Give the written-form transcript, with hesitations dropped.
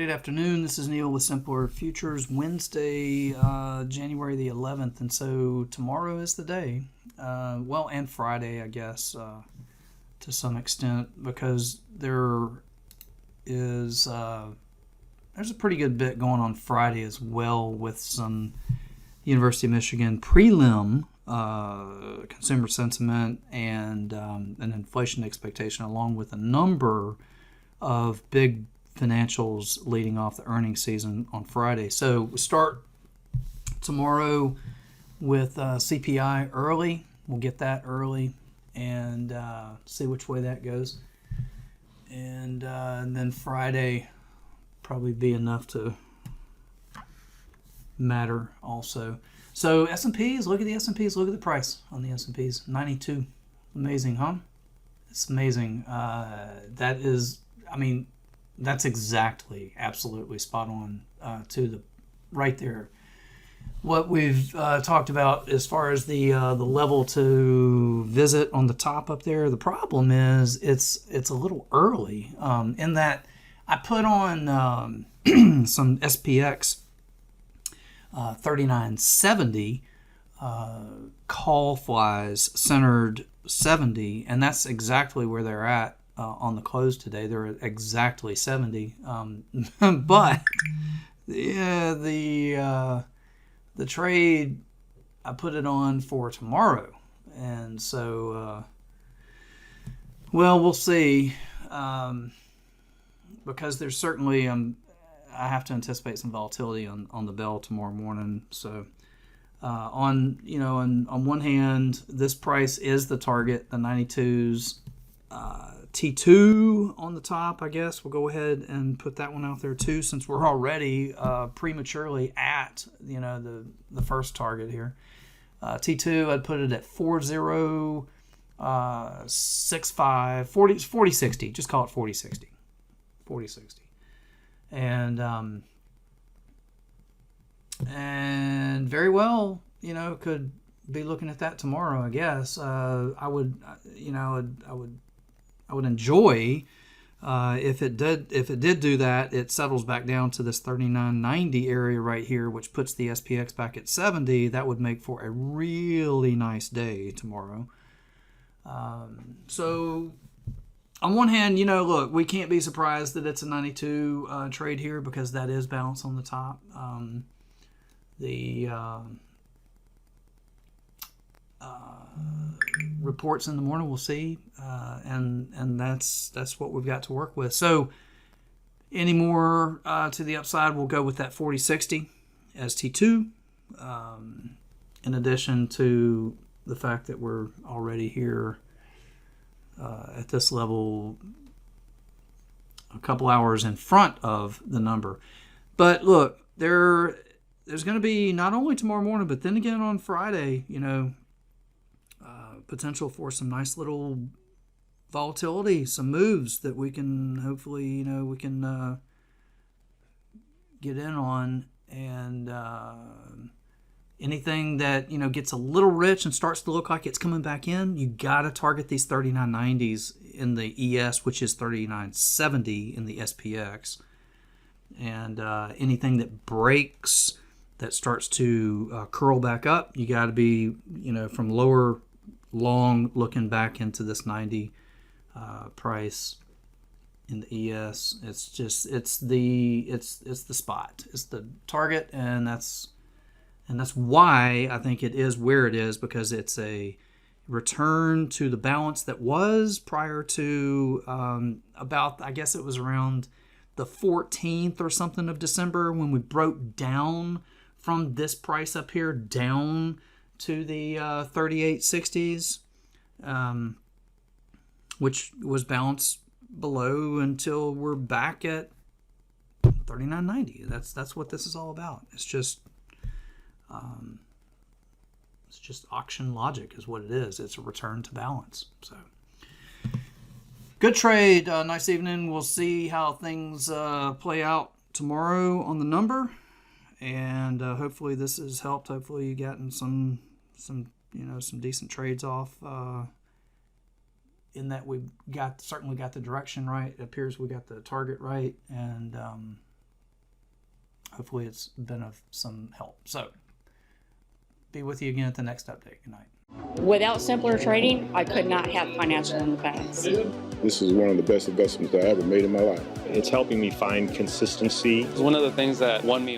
Great afternoon. This is Neil with Simpler Futures. Wednesday, January the 11th, and so tomorrow is the day. And Friday, I guess, to some extent, because there's a pretty good bit going on Friday as well with some University of Michigan prelim consumer sentiment and an inflation expectation, along with a number of big financials leading off the earnings season on Friday. So we start tomorrow with CPI early. We'll get that early and see which way that goes. And then Friday probably be enough to matter also. So S&Ps, look at the S&Ps, look at the price on the S&Ps, 92. Amazing, huh? It's amazing. That's exactly, absolutely spot on to the right there. What we've talked about as far as the level to visit on the top up there. The problem is it's a little early in that I put on some SPX 3970 call flies centered 70, and that's exactly where they're at. On the close today, they're at exactly 70. But the trade, I put it on for tomorrow, and so we'll see. Because there's certainly I have to anticipate some volatility on the bell tomorrow morning. So on one hand, this price is the target, the 92s. T2 on the top, I guess. We'll go ahead and put that one out there too, since we're already prematurely at the first target here. T2, I'd put it at 4065 4060. Just call it 4060. 4060. And very well, could be looking at that tomorrow, I guess. I would enjoy if it did do that. It settles back down to this 3990 area right here, which puts the SPX back at 70. That would make for a really nice day tomorrow. So on one hand, look, we can't be surprised that it's a 92 trade here, because that is balance on the top. The reports in the morning, we'll see, and that's what we've got to work with. So any more to the upside, we'll go with that 4060 as T2, in addition to the fact that we're already here at this level a couple hours in front of the number. But look, there's going to be, not only tomorrow morning, but then again on Friday, potential for some nice little volatility, some moves that we can hopefully, get in on. And anything that, gets a little rich and starts to look like it's coming back in, you got to target these 3990s in the ES, which is 3970 in the SPX. And anything that breaks, that starts to curl back up, you got to be, from lower long looking back into this 90 price in the ES. It's the spot, it's the target, and that's why I think it is where it is, because it's a return to the balance that was prior to about, I guess it was around the 14th or something of December, when we broke down from this price up here down to the 3860s, which was balanced below until we're back at 3990. That's what this is all about. It's just auction logic is what it is. It's a return to balance. So good trade. Nice evening. We'll see how things play out tomorrow on the number, and hopefully this has helped. Hopefully you gotten some decent trades off. In that we've certainly got the direction right. It appears we got the target right, and hopefully it's been of some help. So be with you again at the next update. Good night. Without simpler trading, I could not have financial independence. This is one of the best investments I ever made in my life. It's helping me find consistency. It's one of the things that won me